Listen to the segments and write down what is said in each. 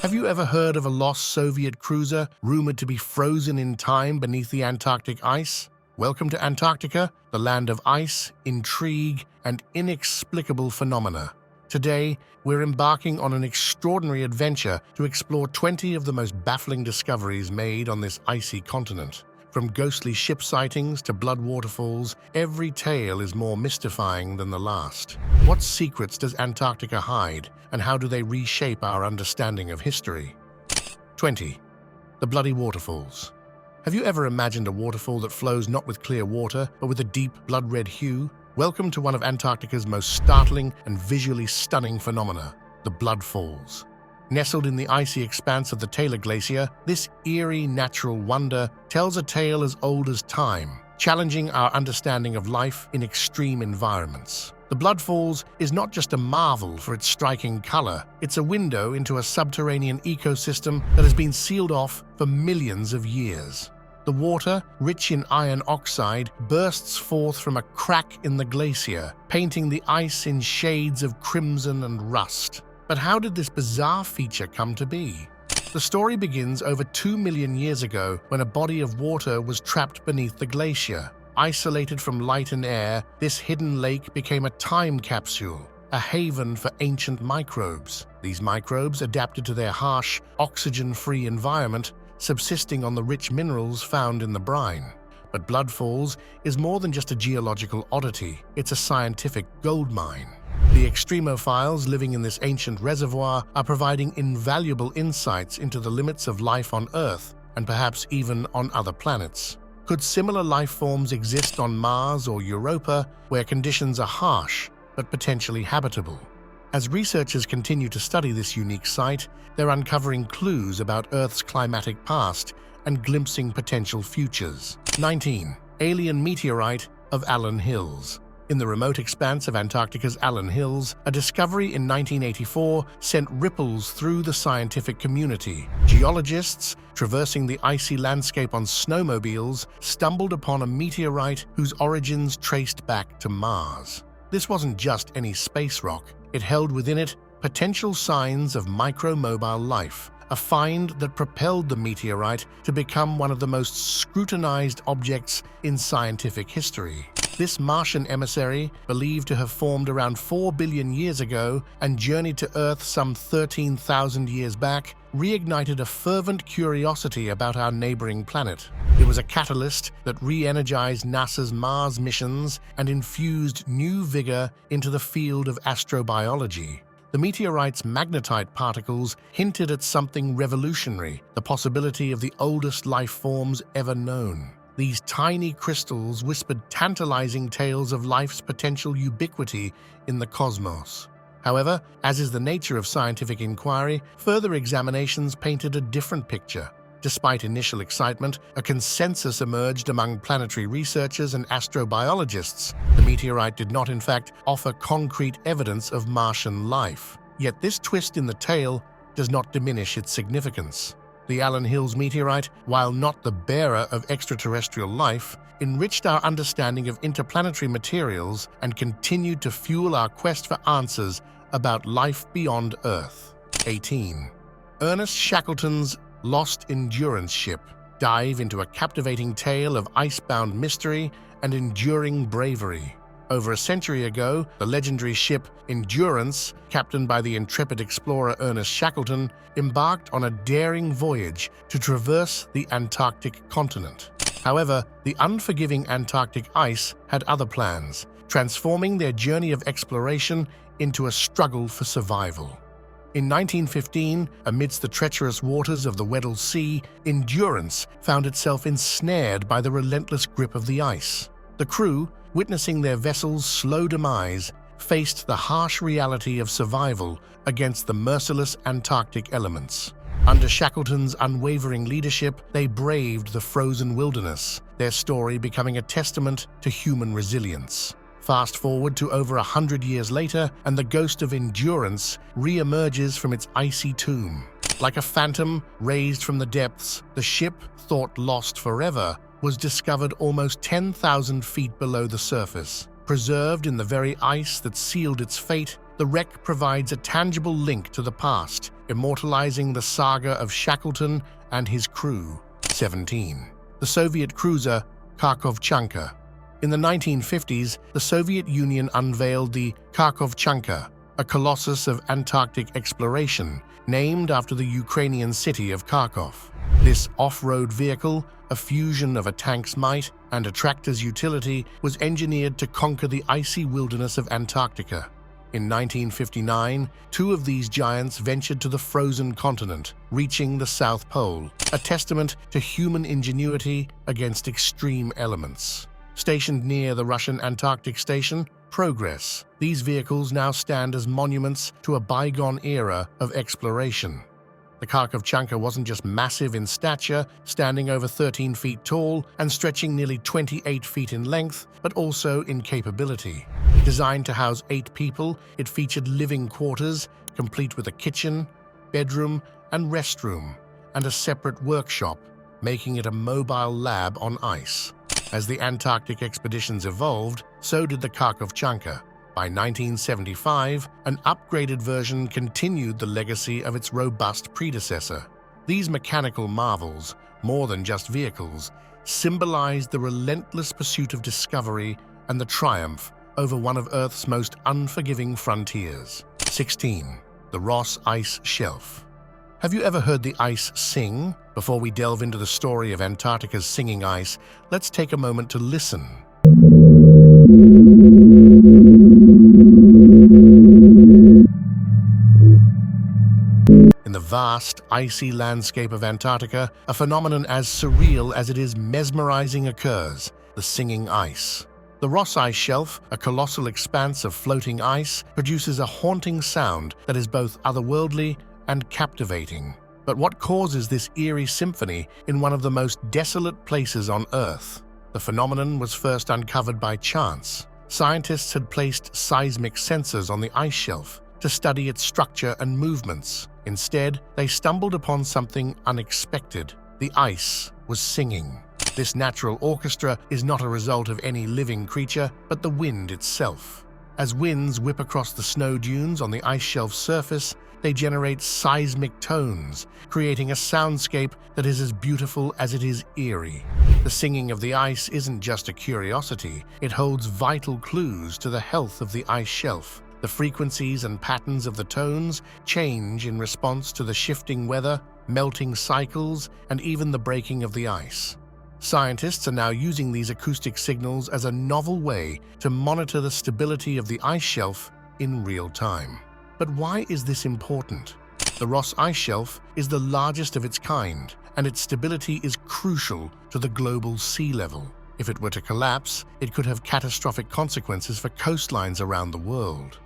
Have you ever heard of a lost Soviet cruiser rumored to be frozen in time beneath the Antarctic ice? Welcome to Antarctica, the land of ice, intrigue, and inexplicable phenomena. Today, we're embarking on an extraordinary adventure to explore 20 of the most baffling discoveries made on this icy continent. From ghostly ship sightings to blood waterfalls, every tale is more mystifying than the last. What secrets does Antarctica hide, and how do they reshape our understanding of history? 20. The bloody waterfalls. Have you ever imagined a waterfall that flows not with clear water, but with a deep, blood-red hue? Welcome to one of Antarctica's most startling and visually stunning phenomena, the blood falls. Nestled in the icy expanse of the Taylor Glacier, this eerie natural wonder tells a tale as old as time, challenging our understanding of life in extreme environments. The Blood Falls is not just a marvel for its striking color, it's a window into a subterranean ecosystem that has been sealed off for millions of years. The water, rich in iron oxide, bursts forth from a crack in the glacier, painting the ice in shades of crimson and rust. But how did this bizarre feature come to be? The story begins over 2 million years ago when a body of water was trapped beneath the glacier. Isolated from light and air, this hidden lake became a time capsule, a haven for ancient microbes. These microbes adapted to their harsh, oxygen-free environment, subsisting on the rich minerals found in the brine. But Blood Falls is more than just a geological oddity, it's a scientific goldmine. The extremophiles living in this ancient reservoir are providing invaluable insights into the limits of life on Earth and perhaps even on other planets. Could similar life forms exist on Mars or Europa, where conditions are harsh but potentially habitable? As researchers continue to study this unique site, they're uncovering clues about Earth's climatic past and glimpsing potential futures. 19. Alien Meteorite of Allen Hills. In the remote expanse of Antarctica's Allen Hills, a discovery in 1984 sent ripples through the scientific community. Geologists, traversing the icy landscape on snowmobiles, stumbled upon a meteorite whose origins traced back to Mars. This wasn't just any space rock. It held within it potential signs of micromobile life, a find that propelled the meteorite to become one of the most scrutinized objects in scientific history. This Martian emissary, believed to have formed around 4 billion years ago and journeyed to Earth some 13,000 years back, reignited a fervent curiosity about our neighboring planet. It was a catalyst that re-energized NASA's Mars missions and infused new vigor into the field of astrobiology. The meteorite's magnetite particles hinted at something revolutionary, the possibility of the oldest life forms ever known. These tiny crystals whispered tantalizing tales of life's potential ubiquity in the cosmos. However, as is the nature of scientific inquiry, further examinations painted a different picture. Despite initial excitement, a consensus emerged among planetary researchers and astrobiologists. The meteorite did not, in fact, offer concrete evidence of Martian life. Yet this twist in the tale does not diminish its significance. The Allen Hills meteorite, while not the bearer of extraterrestrial life, enriched our understanding of interplanetary materials and continued to fuel our quest for answers about life beyond Earth. 18. Ernest Shackleton's Lost Endurance Ship. Dive into a captivating tale of icebound mystery and enduring bravery. Over a century ago, the legendary ship Endurance, captained by the intrepid explorer Ernest Shackleton, embarked on a daring voyage to traverse the Antarctic continent. However, the unforgiving Antarctic ice had other plans, transforming their journey of exploration into a struggle for survival. In 1915, amidst the treacherous waters of the Weddell Sea, Endurance found itself ensnared by the relentless grip of the ice. The crew, witnessing their vessel's slow demise, faced the harsh reality of survival against the merciless Antarctic elements. Under Shackleton's unwavering leadership, they braved the frozen wilderness, their story becoming a testament to human resilience. Fast forward to over 100 years later, and the ghost of Endurance re-emerges from its icy tomb. Like a phantom raised from the depths, the ship, thought lost forever, was discovered almost 10,000 feet below the surface. Preserved in the very ice that sealed its fate, The wreck provides a tangible link to the past, immortalizing the saga of Shackleton and his crew. 17. The Soviet cruiser Kharkov-Chanka. In the 1950s, the Soviet Union unveiled the Kharkov-Chanka, a colossus of Antarctic exploration, named after the Ukrainian city of Kharkov. This off-road vehicle, a fusion of a tank's might and a tractor's utility, was engineered to conquer the icy wilderness of Antarctica. In 1959, two of these giants ventured to the frozen continent, reaching the South Pole, a testament to human ingenuity against extreme elements. Stationed near the Russian Antarctic station, Progress, these vehicles now stand as monuments to a bygone era of exploration. The Kharkov-Chanka wasn't just massive in stature, standing over 13 feet tall and stretching nearly 28 feet in length, but also in capability. Designed to house 8 people, it featured living quarters, complete with a kitchen, bedroom, and restroom, and a separate workshop, making it a mobile lab on ice. As the Antarctic expeditions evolved, so did the Kharkov-Chanka. By 1975, an upgraded version continued the legacy of its robust predecessor. These mechanical marvels, more than just vehicles, symbolized the relentless pursuit of discovery and the triumph over one of Earth's most unforgiving frontiers. 16. The Ross Ice Shelf. Have you ever heard the ice sing? Before we delve into the story of Antarctica's singing ice, let's take a moment to listen. In the vast, icy landscape of Antarctica, a phenomenon as surreal as it is mesmerizing occurs: the singing ice. The Ross Ice Shelf, a colossal expanse of floating ice, produces a haunting sound that is both otherworldly and captivating. But what causes this eerie symphony in one of the most desolate places on Earth? The phenomenon was first uncovered by chance. Scientists had placed seismic sensors on the ice shelf to study its structure and movements. Instead, they stumbled upon something unexpected. The ice was singing. This natural orchestra is not a result of any living creature, but the wind itself. As winds whip across the snow dunes on the ice shelf's surface, they generate seismic tones, creating a soundscape that is as beautiful as it is eerie. The singing of the ice isn't just a curiosity, it holds vital clues to the health of the ice shelf. The frequencies and patterns of the tones change in response to the shifting weather, melting cycles, and even the breaking of the ice. Scientists are now using these acoustic signals as a novel way to monitor the stability of the ice shelf in real time. But why is this important? The Ross Ice Shelf is the largest of its kind, and its stability is crucial to the global sea level. If it were to collapse, it could have catastrophic consequences for coastlines around the world.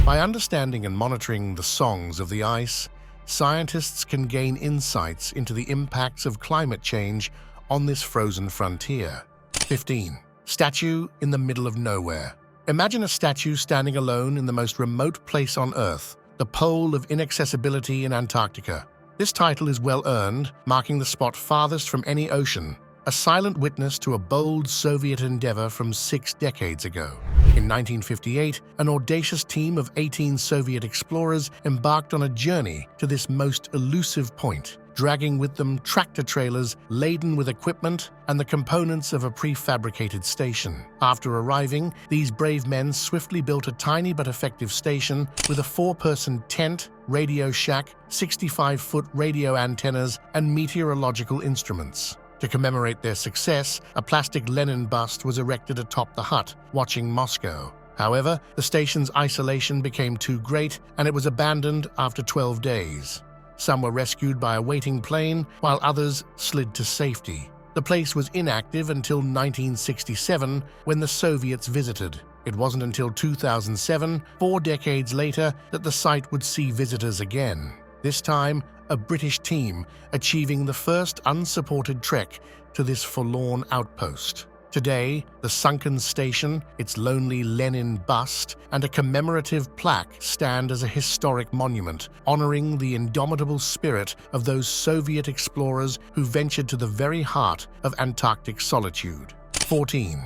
By understanding and monitoring the songs of the ice, scientists can gain insights into the impacts of climate change on this frozen frontier. 15. Statue in the middle of nowhere. Imagine a statue standing alone in the most remote place on Earth, the pole of inaccessibility in Antarctica. This title is well-earned, marking the spot farthest from any ocean, a silent witness to a bold Soviet endeavor from 6 decades ago. In 1958, an audacious team of 18 Soviet explorers embarked on a journey to this most elusive point, dragging with them tractor trailers laden with equipment and the components of a prefabricated station. After arriving, these brave men swiftly built a tiny but effective station with a 4-person tent, radio shack, 65-foot radio antennas, and meteorological instruments. To commemorate their success, a plastic Lenin bust was erected atop the hut, watching Moscow. However, the station's isolation became too great, and it was abandoned after 12 days. Some were rescued by a waiting plane, while others slid to safety. The place was inactive until 1967, when the Soviets visited. It wasn't until 2007, 4 decades later, that the site would see visitors again. This time, a British team achieving the first unsupported trek to this forlorn outpost. Today, the sunken station, its lonely Lenin bust, and a commemorative plaque stand as a historic monument, honoring the indomitable spirit of those Soviet explorers who ventured to the very heart of Antarctic solitude. 14.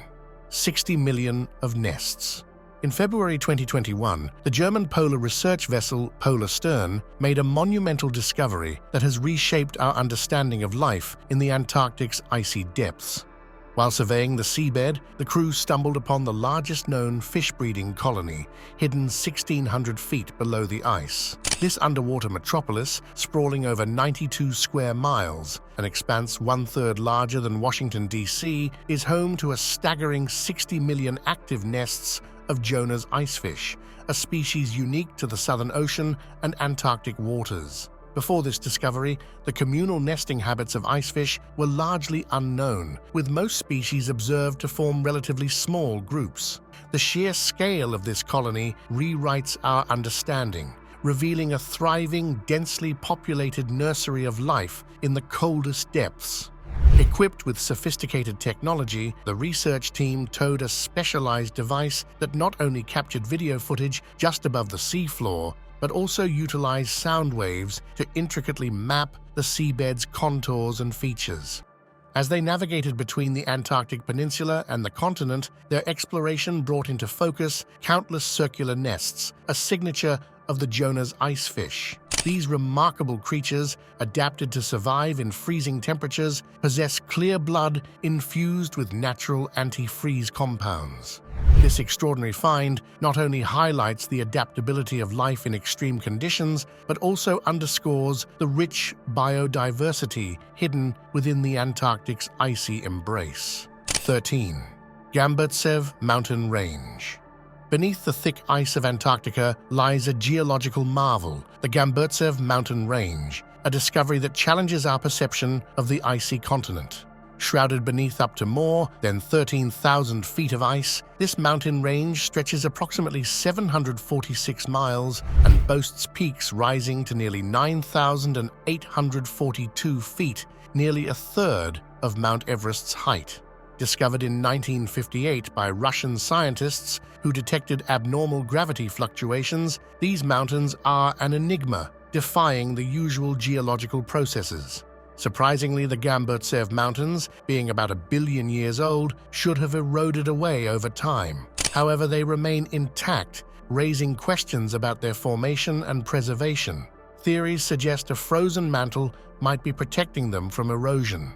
60 million of nests. In February 2021, the German polar research vessel Polar Stern made a monumental discovery that has reshaped our understanding of life in the Antarctic's icy depths. While surveying the seabed, the crew stumbled upon the largest known fish-breeding colony, hidden 1,600 feet below the ice. This underwater metropolis, sprawling over 92 square miles, an expanse one-third larger than Washington, D.C., is home to a staggering 60 million active nests of Jonahs Ice Fish, a species unique to the Southern Ocean and Antarctic waters. Before this discovery, the communal nesting habits of icefish were largely unknown, with most species observed to form relatively small groups. The sheer scale of this colony rewrites our understanding, revealing a thriving, densely populated nursery of life in the coldest depths. Equipped with sophisticated technology, the research team towed a specialized device that not only captured video footage just above the seafloor, but also utilized sound waves to intricately map the seabed's contours and features. As they navigated between the Antarctic Peninsula and the continent, their exploration brought into focus countless circular nests, a signature of the Jonahs Ice Fish. These remarkable creatures, adapted to survive in freezing temperatures, possess clear blood infused with natural anti-freeze compounds. This extraordinary find not only highlights the adaptability of life in extreme conditions, but also underscores the rich biodiversity hidden within the Antarctic's icy embrace. 13. Gamber Sev Mountain Range. Beneath the thick ice of Antarctica lies a geological marvel, the Gamber Sev Mountain Range, a discovery that challenges our perception of the icy continent. Shrouded beneath up to more than 13,000 feet of ice, this mountain range stretches approximately 746 miles and boasts peaks rising to nearly 9,842 feet, nearly a third of Mount Everest's height. Discovered in 1958 by Russian scientists who detected abnormal gravity fluctuations, these mountains are an enigma, defying the usual geological processes. Surprisingly, the Gamber Sev Mountains, being about 1 billion years old, should have eroded away over time. However, they remain intact, raising questions about their formation and preservation. Theories suggest a frozen mantle might be protecting them from erosion.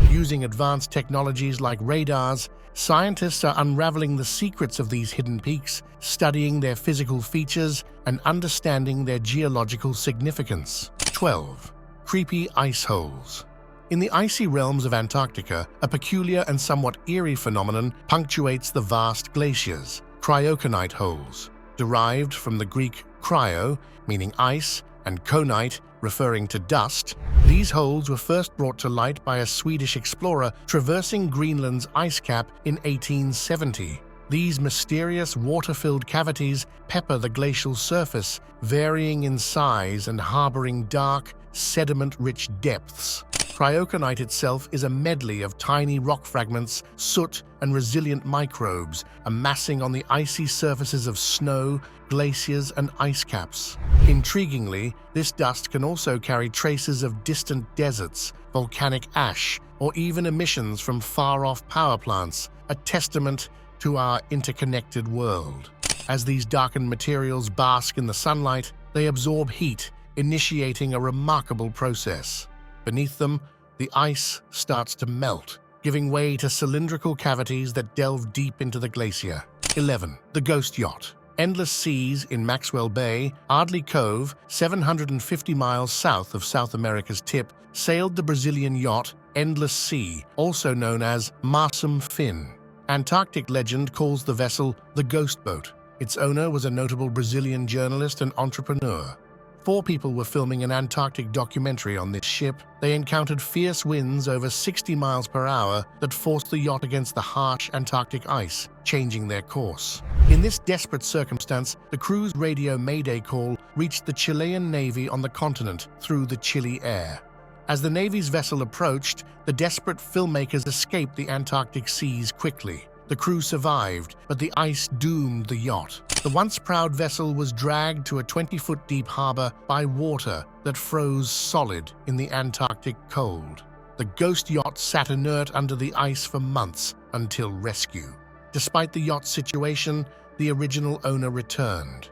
Using advanced technologies like radars, scientists are unraveling the secrets of these hidden peaks, studying their physical features and understanding their geological significance. 12. Creepy ice holes. In the icy realms of Antarctica, a peculiar and somewhat eerie phenomenon punctuates the vast glaciers: cryoconite holes. Derived from the Greek cryo, meaning ice, and konite, referring to dust, these holes were first brought to light by a Swedish explorer traversing Greenland's ice cap in 1870. These mysterious water-filled cavities pepper the glacial surface, varying in size and harboring dark, sediment-rich depths. Cryoconite itself is a medley of tiny rock fragments, soot, and resilient microbes amassing on the icy surfaces of snow, glaciers, and ice caps. Intriguingly, this dust can also carry traces of distant deserts, volcanic ash, or even emissions from far-off power plants, a testament to our interconnected world. As these darkened materials bask in the sunlight, they absorb heat, initiating a remarkable process. Beneath them, the ice starts to melt, giving way to cylindrical cavities that delve deep into the glacier. 11. The Ghost Yacht. Endless seas in Maxwell Bay, Ardley Cove, 750 miles south of South America's tip, sailed the Brazilian yacht Endless Sea, also known as Marsum Fin. Antarctic legend calls the vessel the Ghost Boat. Its owner was a notable Brazilian journalist and entrepreneur. 4 people were filming an Antarctic documentary on this ship. They encountered fierce winds over 60 miles per hour that forced the yacht against the harsh Antarctic ice, changing their course. In this desperate circumstance, the crew's radio mayday call reached the Chilean Navy on the continent through the chilly air. As the Navy's vessel approached, the desperate filmmakers escaped the Antarctic seas quickly. The crew survived, but the ice doomed the yacht. The once proud vessel was dragged to a 20-foot deep harbor by water that froze solid in the Antarctic cold. The Ghost Yacht sat inert under the ice for months until rescue. Despite the yacht's situation, the original owner returned.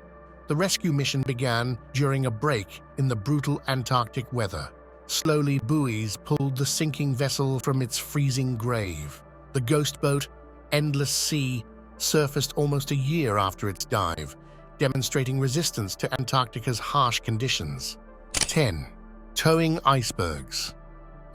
The rescue mission began during a break in the brutal Antarctic weather. Slowly, buoys pulled the sinking vessel from its freezing grave. The ghost boat, Endless Sea, surfaced almost a year after its dive, demonstrating resistance to Antarctica's harsh conditions. 10. Towing icebergs.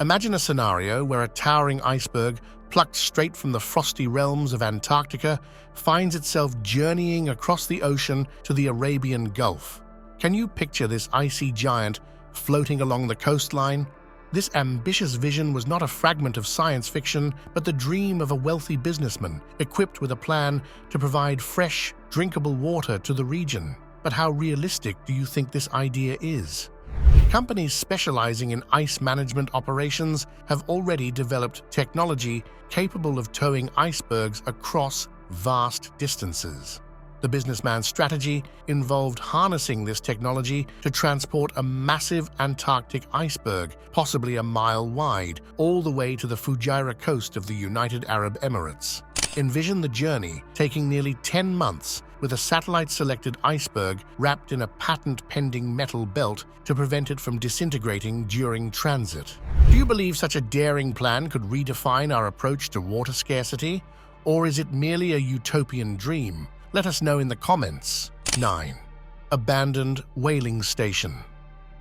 Imagine a scenario where a towering iceberg, plucked straight from the frosty realms of Antarctica, finds itself journeying across the ocean to the Arabian Gulf. Can you picture this icy giant floating along the coastline? This ambitious vision was not a fragment of science fiction, but the dream of a wealthy businessman equipped with a plan to provide fresh, drinkable water to the region. But how realistic do you think this idea is? Companies specializing in ice management operations have already developed technology capable of towing icebergs across vast distances. The businessman's strategy involved harnessing this technology to transport a massive Antarctic iceberg, possibly a mile wide, all the way to the Fujairah coast of the United Arab Emirates. Envision the journey taking nearly 10 months, with a satellite-selected iceberg wrapped in a patent-pending metal belt to prevent it from disintegrating during transit. Do you believe such a daring plan could redefine our approach to water scarcity? Or is it merely a utopian dream? Let us know in the comments. 9. Abandoned whaling station.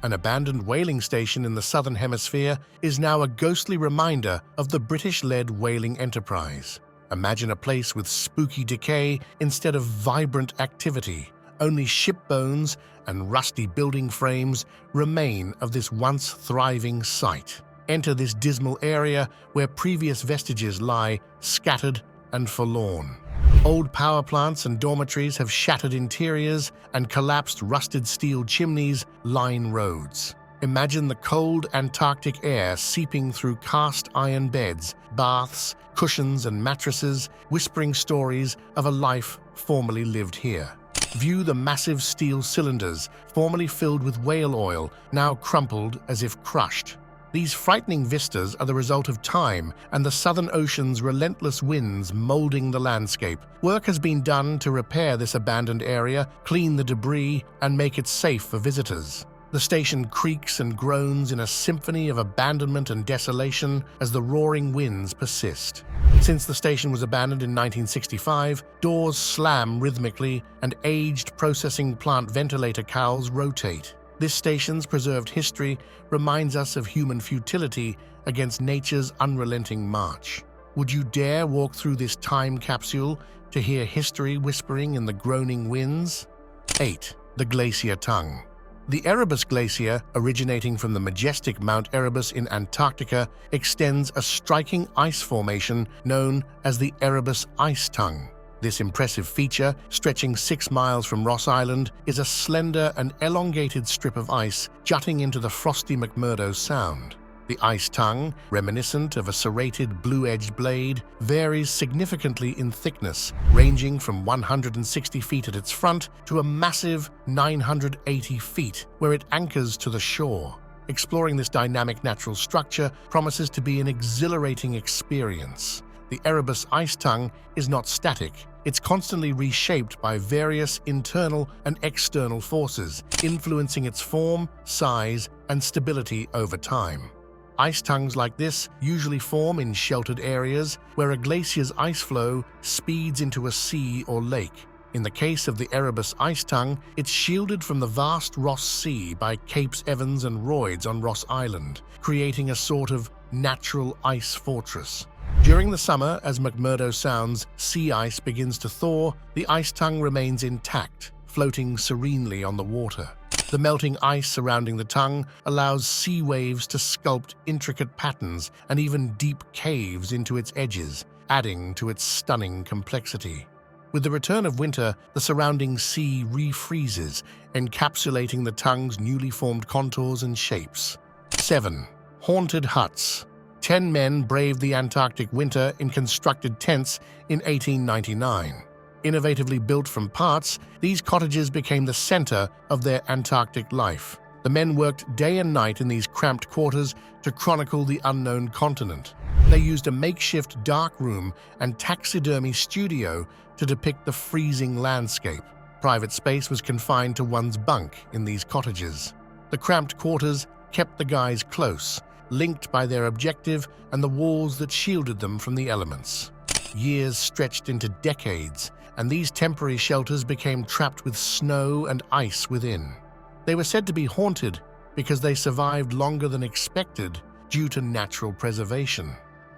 An abandoned whaling station in the Southern Hemisphere is now a ghostly reminder of the British-led whaling enterprise. Imagine a place with spooky decay instead of vibrant activity. Only ship bones and rusty building frames remain of this once thriving site. Enter this dismal area where previous vestiges lie scattered and forlorn. Old power plants and dormitories have shattered interiors, and collapsed rusted steel chimneys line roads. Imagine the cold Antarctic air seeping through cast iron beds, baths, cushions, and mattresses, whispering stories of a life formerly lived here. View the massive steel cylinders, formerly filled with whale oil, now crumpled as if crushed. These frightening vistas are the result of time and the Southern Ocean's relentless winds molding the landscape. Work has been done to repair this abandoned area, clean the debris, and make it safe for visitors. The station creaks and groans in a symphony of abandonment and desolation as the roaring winds persist. Since the station was abandoned in 1965, doors slam rhythmically and aged processing plant ventilator cowls rotate. This station's preserved history reminds us of human futility against nature's unrelenting march. Would you dare walk through this time capsule to hear history whispering in the groaning winds? 8. The Glacier Tongue. The Erebus Glacier, originating from the majestic Mount Erebus in Antarctica, extends a striking ice formation known as the Erebus Ice Tongue. This impressive feature, stretching 6 miles from Ross Island, is a slender and elongated strip of ice jutting into the frosty McMurdo Sound. The ice tongue, reminiscent of a serrated blue-edged blade, varies significantly in thickness, ranging from 160 feet at its front to a massive 980 feet, where it anchors to the shore. Exploring this dynamic natural structure promises to be an exhilarating experience. The Erebus Ice Tongue is not static. It's constantly reshaped by various internal and external forces, influencing its form, size, and stability over time. Ice tongues like this usually form in sheltered areas where a glacier's ice flow speeds into a sea or lake. In the case of the Erebus Ice Tongue, it's shielded from the vast Ross Sea by Capes Evans and Royds on Ross Island, creating a sort of natural ice fortress. During the summer, as McMurdo Sound's sea ice begins to thaw, the ice tongue remains intact, floating serenely on the water. The melting ice surrounding the tongue allows sea waves to sculpt intricate patterns and even deep caves into its edges, adding to its stunning complexity. With the return of winter, the surrounding sea refreezes, encapsulating the tongue's newly formed contours and shapes. 7. Haunted huts. 10 men braved the Antarctic winter in constructed tents in 1899. Innovatively built from parts, these cottages became the center of their Antarctic life. The men worked day and night in these cramped quarters to chronicle the unknown continent. They used a makeshift dark room and taxidermy studio to depict the freezing landscape. Private space was confined to one's bunk in these cottages. The cramped quarters kept the guys close, linked by their objective and the walls that shielded them from the elements. Years stretched into decades, and these temporary shelters became trapped with snow and ice within. They were said to be haunted because they survived longer than expected due to natural preservation.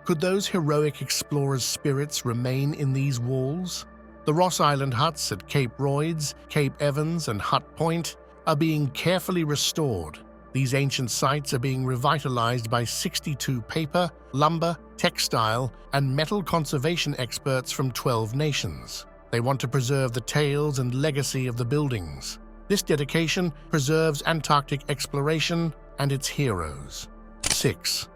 Could those heroic explorers' spirits remain in these walls? The Ross Island huts at Cape Royds, Cape Evans, and Hut Point are being carefully restored. These ancient sites are being revitalized by 62 paper, lumber, textile, and metal conservation experts from 12 nations. They want to preserve the tales and legacy of the buildings. This dedication preserves Antarctic exploration and its heroes. 6.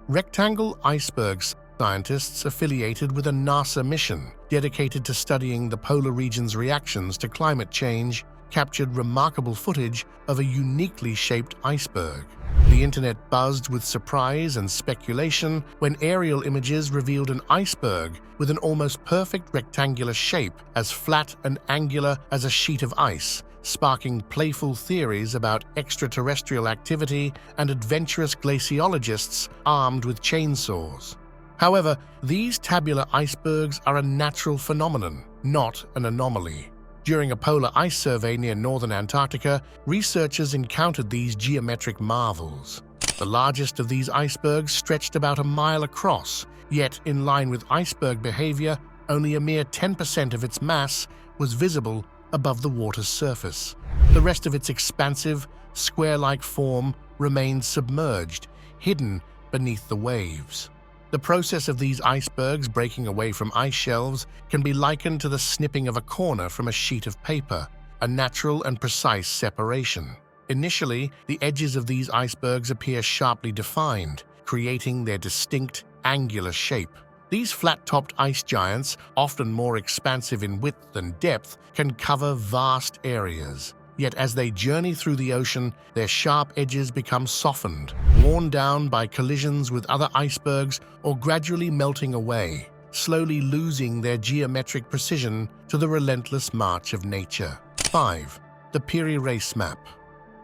Rectangle Icebergs. Scientists affiliated with a NASA mission dedicated to studying the polar region's reactions to climate change captured remarkable footage of a uniquely shaped iceberg. The internet buzzed with surprise and speculation when aerial images revealed an iceberg with an almost perfect rectangular shape, as flat and angular as a sheet of ice, sparking playful theories about extraterrestrial activity and adventurous glaciologists armed with chainsaws. However, these tabular icebergs are a natural phenomenon, not an anomaly. During a polar ice survey near northern Antarctica, researchers encountered these geometric marvels. The largest of these icebergs stretched about a mile across, yet in line with iceberg behavior, only a mere 10% of its mass was visible above the water's surface. The rest of its expansive, square-like form remained submerged, hidden beneath the waves. The process of these icebergs breaking away from ice shelves can be likened to the snipping of a corner from a sheet of paper, a natural and precise separation. Initially, the edges of these icebergs appear sharply defined, creating their distinct, angular shape. These flat-topped ice giants, often more expansive in width than depth, can cover vast areas. Yet as they journey through the ocean, their sharp edges become softened, worn down by collisions with other icebergs or gradually melting away, slowly losing their geometric precision to the relentless march of nature. 5. The Peri Race Map.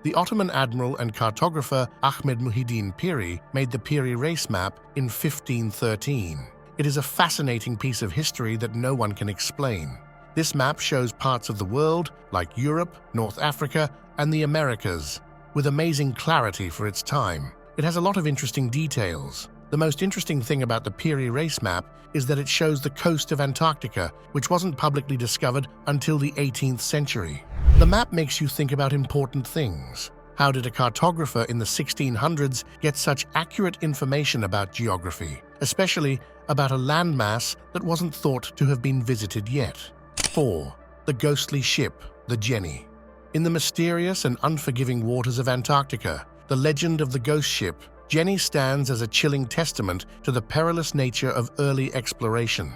The Ottoman admiral and cartographer Ahmed Muhiddin Piri made the Peri Race Map in 1513. It is a fascinating piece of history that no one can explain. This map shows parts of the world, like Europe, North Africa, and the Americas, with amazing clarity for its time. It has a lot of interesting details. The most interesting thing about the Peri Race Map is that it shows the coast of Antarctica, which wasn't publicly discovered until the 18th century. The map makes you think about important things. How did a cartographer in the 1600s get such accurate information about geography, especially about a landmass that wasn't thought to have been visited yet? 4. The ghostly ship, the Jenny. In the mysterious and unforgiving waters of Antarctica, the legend of the ghost ship, Jenny stands as a chilling testament to the perilous nature of early exploration.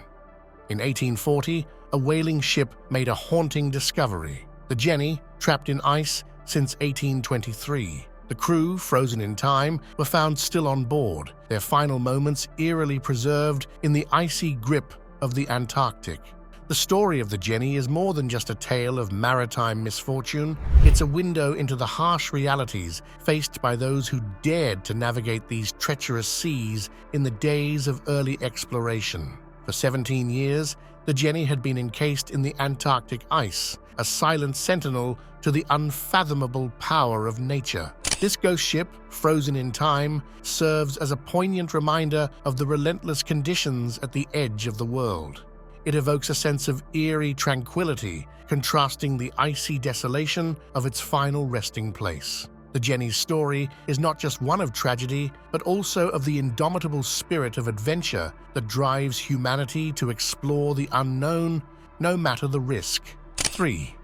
In 1840, a whaling ship made a haunting discovery. The Jenny, trapped in ice since 1823. The crew, frozen in time, were found still on board, their final moments eerily preserved in the icy grip of the Antarctic. The story of the Jenny is more than just a tale of maritime misfortune. It's a window into the harsh realities faced by those who dared to navigate these treacherous seas in the days of early exploration. For 17 years, the Jenny had been encased in the Antarctic ice, a silent sentinel to the unfathomable power of nature. This ghost ship, frozen in time, serves as a poignant reminder of the relentless conditions at the edge of the world. It evokes a sense of eerie tranquility, contrasting the icy desolation of its final resting place. The Jenny's story is not just one of tragedy, but also of the indomitable spirit of adventure that drives humanity to explore the unknown, no matter the risk. 3.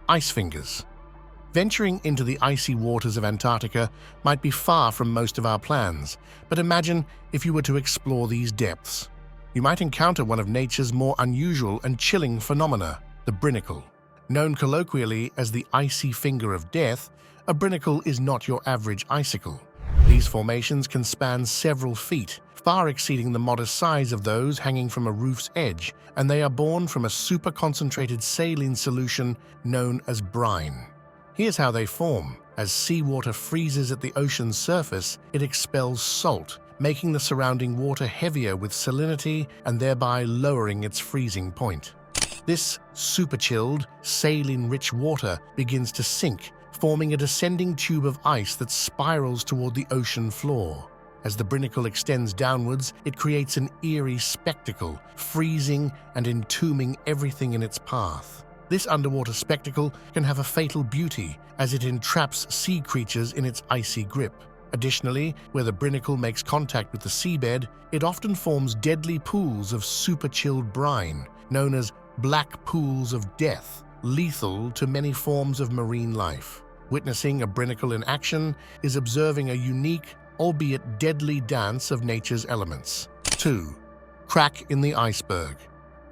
Ice fingers. Venturing into the icy waters of Antarctica might be far from most of our plans, but imagine if you were to explore these depths. You might encounter one of nature's more unusual and chilling phenomena, the brinacle. Known colloquially as the icy finger of death, a binnacle is not your average icicle. These formations can span several feet, far exceeding the modest size of those hanging from a roof's edge, and they are born from a super-concentrated saline solution known as brine. Here's how they form. As seawater freezes at the ocean's surface, it expels salt, making the surrounding water heavier with salinity and thereby lowering its freezing point. This super-chilled, saline-rich water begins to sink, forming a descending tube of ice that spirals toward the ocean floor. As the binnacle extends downwards, it creates an eerie spectacle, freezing and entombing everything in its path. This underwater spectacle can have a fatal beauty, as it entraps sea creatures in its icy grip. Additionally, where the binnacle makes contact with the seabed, it often forms deadly pools of super-chilled brine, known as black pools of death, lethal to many forms of marine life. Witnessing a binnacle in action is observing a unique, albeit deadly dance of nature's elements. 2. Crack in the iceberg.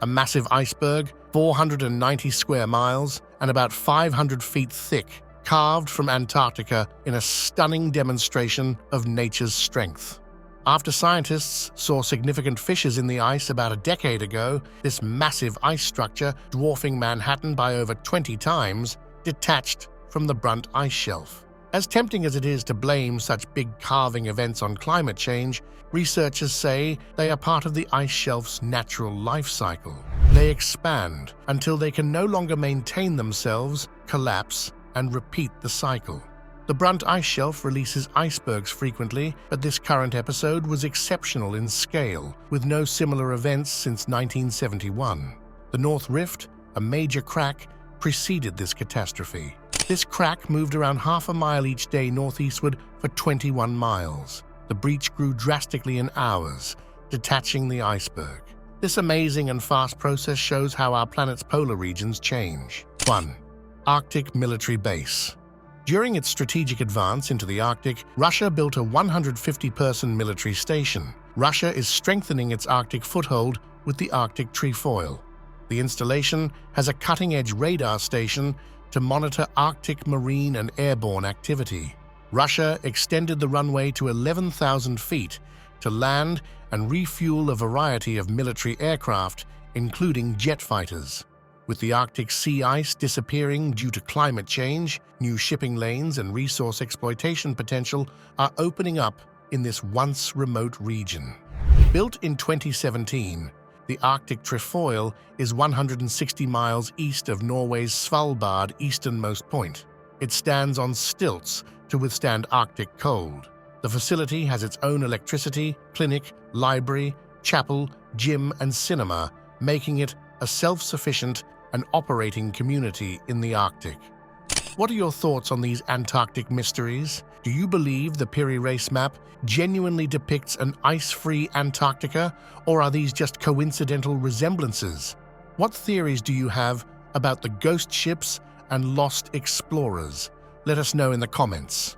A massive iceberg, 490 square miles and about 500 feet thick, carved from Antarctica in a stunning demonstration of nature's strength. After scientists saw significant fissures in the ice about a decade ago, this massive ice structure, dwarfing Manhattan by over 20 times, detached from the Brunt ice shelf. As tempting as it is to blame such big carving events on climate change, researchers say they are part of the ice shelf's natural life cycle. They expand until they can no longer maintain themselves, collapse, and repeat the cycle. The Brunt ice shelf releases icebergs frequently, but this current episode was exceptional in scale, with no similar events since 1971. The North Rift, a major crack, preceded this catastrophe. This crack moved around half a mile each day northeastward for 21 miles. The breach grew drastically in hours, detaching the iceberg. This amazing and fast process shows how our planet's polar regions change. 1. Arctic military base. During its strategic advance into the Arctic, Russia built a 150-person military station. Russia is strengthening its Arctic foothold with the Arctic trefoil. The installation has a cutting-edge radar station to monitor Arctic marine and airborne activity. Russia extended the runway to 11,000 feet to land and refuel a variety of military aircraft, including jet fighters. With the Arctic sea ice disappearing due to climate change, new shipping lanes and resource exploitation potential are opening up in this once remote region. Built in 2017, the Arctic trefoil is 160 miles east of Norway's Svalbard easternmost point. It stands on stilts to withstand Arctic cold. The facility has its own electricity, clinic, library, chapel, gym, and cinema, making it a self-sufficient and operating community in the Arctic. What are your thoughts on these Antarctic mysteries? Do you believe the Peri Race Map genuinely depicts an ice-free Antarctica, or are these just coincidental resemblances? What theories do you have about the ghost ships and lost explorers? Let us know in the comments.